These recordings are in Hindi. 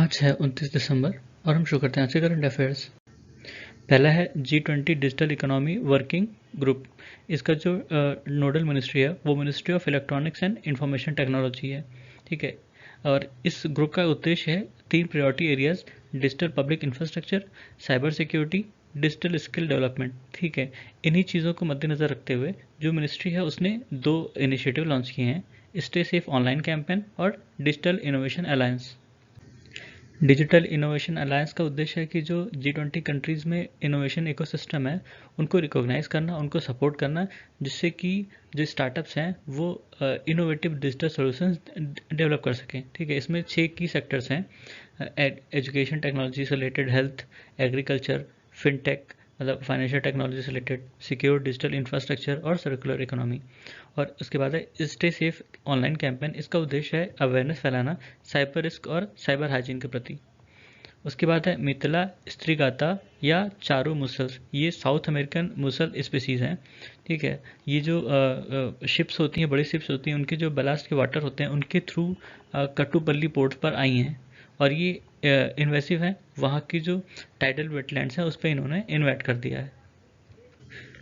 आज है 29 दिसंबर और हम शुरू करते हैं आज के करंट अफेयर्स। पहला है G20 digital economy working group. इसका जो नोडल मिनिस्ट्री है वो ministry of electronics and information technology है। ठीक है, और इस ग्रुप का उद्देश्य है 3 priority areas: digital public infrastructure, cyber security, digital skill development. ठीक है, इन्हीं चीज़ों को मद्देनज़र रखते हुए जो मिनिस्ट्री है उसने 2 इनिशिएटिव लॉन्च किए हैं: स्टे सेफ ऑनलाइन कैंपेन और digital innovation alliance. Digital innovation alliance का उद्देश्य है कि जो G20 कंट्रीज़ में इनोवेशन इकोसिस्टम है उनको रिकॉग्नाइज करना, उनको सपोर्ट करना, जिससे कि जो स्टार्टअप्स हैं वो इनोवेटिव डिजिटल सॉल्यूशंस डेवलप कर सकें। ठीक है, इसमें 6 की सेक्टर्स हैं: एजुकेशन टेक्नोलॉजी से रिलेटेड, हेल्थ, एग्रीकल्चर, फिनटेक मतलब फाइनेंशियल टेक्नोलॉजी से रिलेटेड, सिक्योर डिजिटल इंफ्रास्ट्रक्चर और सर्कुलर इकोनॉमी। और उसके बाद है स्टे सेफ ऑनलाइन कैंपेन। इसका उद्देश्य है अवेयरनेस फैलाना साइबर रिस्क और साइबर हाइजीन के प्रति। उसके बाद है मिथिला स्त्रीगाता या चारू मुसल्स। ये साउथ अमेरिकन मुसल स्पीसीज हैं। ठीक है, ये जो शिप्स होती हैं, बड़ी शिप्स होती हैं, उनके जो बलास्ट के वाटर होते हैं उनके थ्रू कट्टुपल्ली पोर्ट पर आई हैं और ये इन्वेसिव हैं। वहाँ की जो टाइडल वेटलैंड्स हैं उस पर इन्होंने इन्वेट कर दिया है।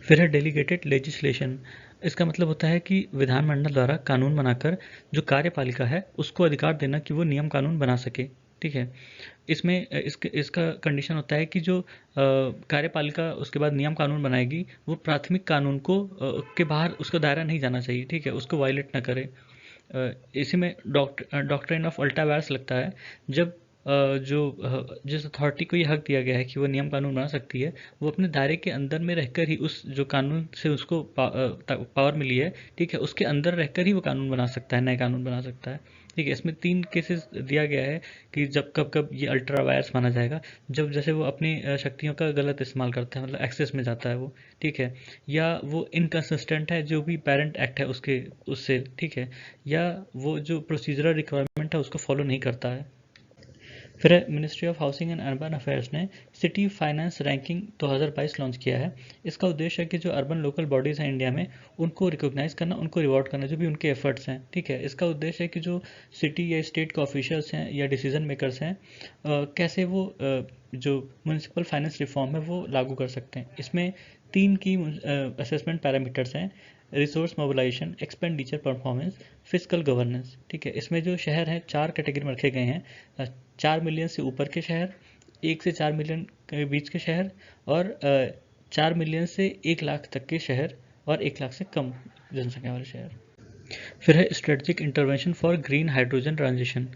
फिर है डेलीगेटेड लेजिस्लेशन। इसका मतलब होता है कि विधानमंडल द्वारा कानून बनाकर जो कार्यपालिका है उसको अधिकार देना कि वो नियम कानून बना सके। ठीक है, इसमें इसका कंडीशन होता है कि जो कार्यपालिका उसके बाद नियम कानून बनाएगी वो प्राथमिक कानून को के बाहर उसका दायरा नहीं जाना चाहिए। ठीक है, उसको वायलेट ना करे। इसी में डॉक्ट्रिन ऑफ अल्टा वायरस लगता है। जब जिस अथॉरिटी को ये हक दिया गया है कि वो नियम कानून बना सकती है, वो अपने दायरे के अंदर में रहकर ही उस जो कानून से उसको पावर मिली है, ठीक है, उसके अंदर रहकर ही वो कानून बना सकता है, नए कानून बना सकता है। ठीक है, इसमें 3 केसेस दिया गया है कि जब कब कब ये अल्ट्रा वायरस माना जाएगा: जब जैसे वो अपनी शक्तियों का गलत इस्तेमाल करता है, मतलब एक्सेस में जाता है वो। ठीक है, या वो इनकंसिस्टेंट है जो भी पेरेंट एक्ट है उसके उससे। ठीक है, या वो जो प्रोसीजरल रिक्वायरमेंट है उसको फॉलो नहीं करता है। फिर ministry of housing and urban affairs ने सिटी फाइनेंस रैंकिंग 2022 लॉन्च किया है। इसका उद्देश्य है कि जो अर्बन लोकल बॉडीज़ हैं इंडिया में उनको रिकॉग्नाइज करना, उनको रिवॉर्ड करना जो भी उनके एफर्ट्स हैं। ठीक है, इसका उद्देश्य है कि जो सिटी या स्टेट के ऑफिशियल्स हैं या डिसीजन मेकर्स हैं कैसे वो जो म्यूनसिपल फाइनेंस रिफॉर्म है वो लागू कर सकते हैं। इसमें 3 की असेसमेंट पैरामीटर्स हैं: resource mobilisation, expenditure performance, physical governance. ठीक है, इसमें जो शहर हैं 4 कैटेगरी में रखे गए हैं: 4 मिलियन से ऊपर के शहर, 1 से 4 मिलियन के बीच के शहर, और 4 मिलियन से 1 लाख तक के शहर, और 1 लाख से कम जनसंख्या वाले शहर। फिर है strategic intervention for green hydrogen transition.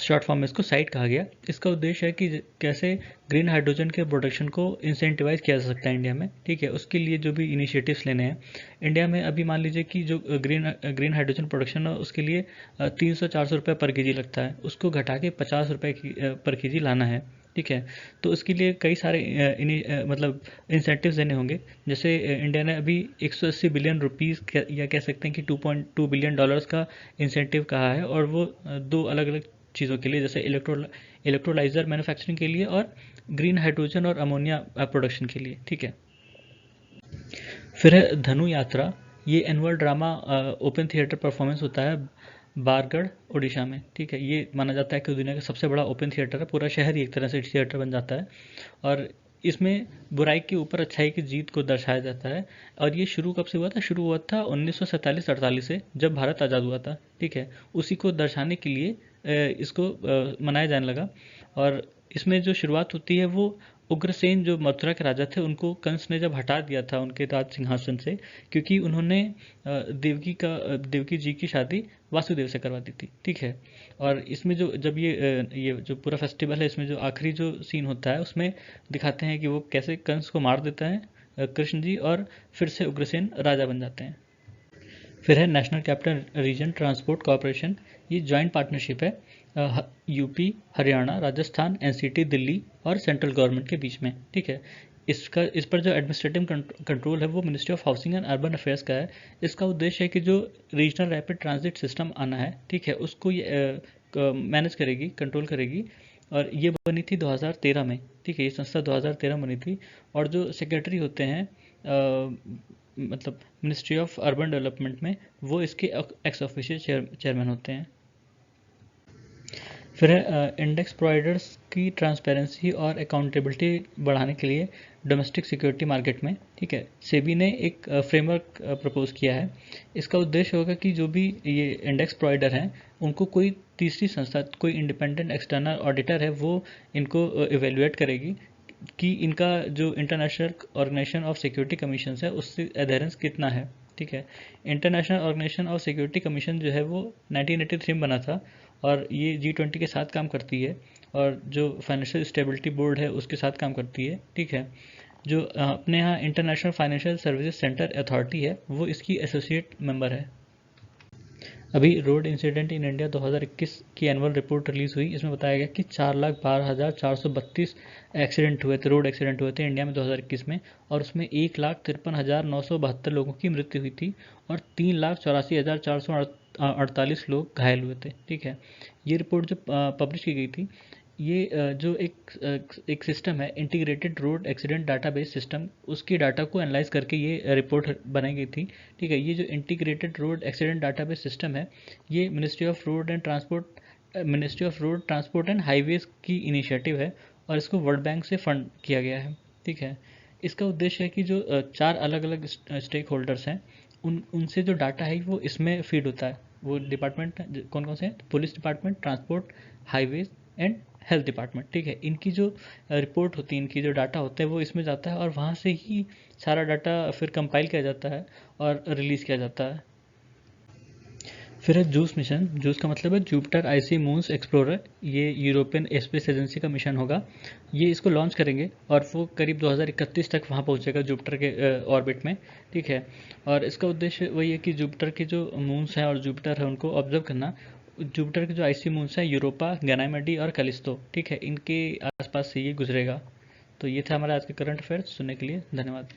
Short form में इसको साइट कहा गया। इसका उद्देश्य है कि कैसे ग्रीन हाइड्रोजन के प्रोडक्शन को इंसेंटिवाइज किया जा सकता है इंडिया में। ठीक है, उसके लिए जो भी इनिशिएटिव्स लेने हैं इंडिया में। अभी मान लीजिए कि जो ग्रीन हाइड्रोजन प्रोडक्शन है उसके लिए 300-400 रुपये पर केजी लगता है, उसको घटा के 50 रुपये पर केजी लाना है। ठीक है, तो उसके लिए कई सारे मतलब इंसेंटिव्स देने होंगे। जैसे इंडिया ने अभी 180 बिलियन रुपीस या कह सकते हैं कि $2.2 बिलियन का इंसेंटिव कहा है, और वो 2 अलग अलग चीज़ों के लिए, जैसे इलेक्ट्रोलाइजर मैन्युफैक्चरिंग के लिए और ग्रीन हाइड्रोजन और अमोनिया प्रोडक्शन के लिए। ठीक है, फिर है धनु यात्रा। ये annual drama open theatre performance होता है बारगढ़ उड़ीसा में। ठीक है, ये माना जाता है कि दुनिया का सबसे बड़ा ओपन थिएटर है, पूरा शहर ही एक तरह से थिएटर बन जाता है, और इसमें बुराई के ऊपर अच्छाई की जीत को दर्शाया जाता है। और ये शुरू कब से हुआ था? शुरू हुआ था 1947-48 से, जब भारत आज़ाद हुआ था। ठीक है, उसी को दर्शाने के लिए इसको मनाया जाने लगा। और इसमें जो शुरुआत होती है वो उग्रसेन जो मथुरा के राजा थे उनको कंस ने जब हटा दिया था उनके राज सिंहासन से, क्योंकि उन्होंने देवकी जी की शादी वासुदेव से करवा दी थी। ठीक है, और इसमें जो जब ये जो पूरा फेस्टिवल है, इसमें जो आखिरी जो सीन होता है उसमें दिखाते हैं कि वो कैसे कंस को मार देता है कृष्ण जी, और फिर से उग्रसेन राजा बन जाते हैं। फिर है national capital region transport corporation. ये जॉइंट पार्टनरशिप है यूपी, हरियाणा, राजस्थान, एनसीटी, दिल्ली और सेंट्रल गवर्नमेंट के बीच में। ठीक है, इस पर जो एडमिनिस्ट्रेटिव कंट्रोल है वो ministry of housing and urban affairs का है। इसका उद्देश्य है कि जो रीजनल रैपिड ट्रांजिट सिस्टम आना है, ठीक है, उसको ये मैनेज करेगी, कंट्रोल करेगी। और ये बनी थी 2013 में। ठीक है, ये संस्था 2013 में बनी थी। और जो सेक्रेटरी होते हैं मतलब मिनिस्ट्री ऑफ अर्बन डेवलपमेंट में, वो इसके एक्स ऑफिशियल चेयरमैन होते हैं। फिर इंडेक्स प्रोवाइडर्स की ट्रांसपेरेंसी और अकाउंटेबिलिटी बढ़ाने के लिए डोमेस्टिक सिक्योरिटी मार्केट में, ठीक है, सेबी ने एक फ्रेमवर्क प्रपोज किया है। इसका उद्देश्य होगा कि जो भी ये इंडेक्स प्रोवाइडर हैं उनको कोई तीसरी संस्था, कोई इंडिपेंडेंट एक्सटर्नल ऑडिटर है, वो इनको इवेल्युएट करेगी कि इनका जो International Organization of Security Commission है उससे एडहेरेंस कितना है, ठीक है। International Organization of Security Commission जो है वो 1983 में बना था और ये G20 के साथ काम करती है और जो फाइनेंशियल स्टेबिलिटी बोर्ड है उसके साथ काम करती है, ठीक है। जो अपने यहाँ international financial services centre authority है वो इसकी एसोसिएट मेंबर है। अभी रोड इंसिडेंट इन इंडिया 2021 की एनुअल रिपोर्ट रिलीज हुई। इसमें बताया गया कि 4,12,432 एक्सीडेंट हुए थे, रोड एक्सीडेंट हुए थे इंडिया में 2021 में, और उसमें 1,53,972 लोगों की मृत्यु हुई थी और 3,84,448 लोग घायल हुए थे, ठीक है। ये रिपोर्ट जो पब्लिश की गई थी, ये जो एक सिस्टम है integrated road accident database system, उसकी डाटा को एनालाइज करके ये रिपोर्ट बनाई गई थी, ठीक है। ये जो integrated road accident database system है ये ministry of road transport and highways की इनिशिएटिव है और इसको वर्ल्ड बैंक से फंड किया गया है, ठीक है। इसका उद्देश्य है कि जो 4 अलग अलग स्टेक होल्डर्स हैं उनसे जो डाटा है वो इसमें फीड होता है। वो डिपार्टमेंट कौन कौन से हैं? Police department, transport, highways and health department, ठीक है। इनकी जो रिपोर्ट होती है, इनकी जो डाटा होता है वो इसमें जाता है और वहाँ से ही सारा डाटा फिर कंपाइल किया जाता है और रिलीज़ किया जाता है। फिर है जूस मिशन। जूस का मतलब है जुपिटर आईसी मून्स एक्सप्लोरर। ये यूरोपियन स्पेस एजेंसी का मिशन होगा। ये इसको लॉन्च करेंगे और वो करीब 2031 तक वहाँ पहुँचेगा जुपिटर के ऑर्बिट में, ठीक है। और इसका उद्देश्य वही है कि जुपिटर के जो मून्स हैं और जुपिटर है उनको ऑब्जर्व करना। जुपिटर के जो आईसी मून्स हैं यूरोपा, गैनामेडी और कैलिस्टो, ठीक है, इनके आसपास से ये गुजरेगा। तो ये था हमारा आज के करंट अफेयर्स। सुनने के लिए धन्यवाद।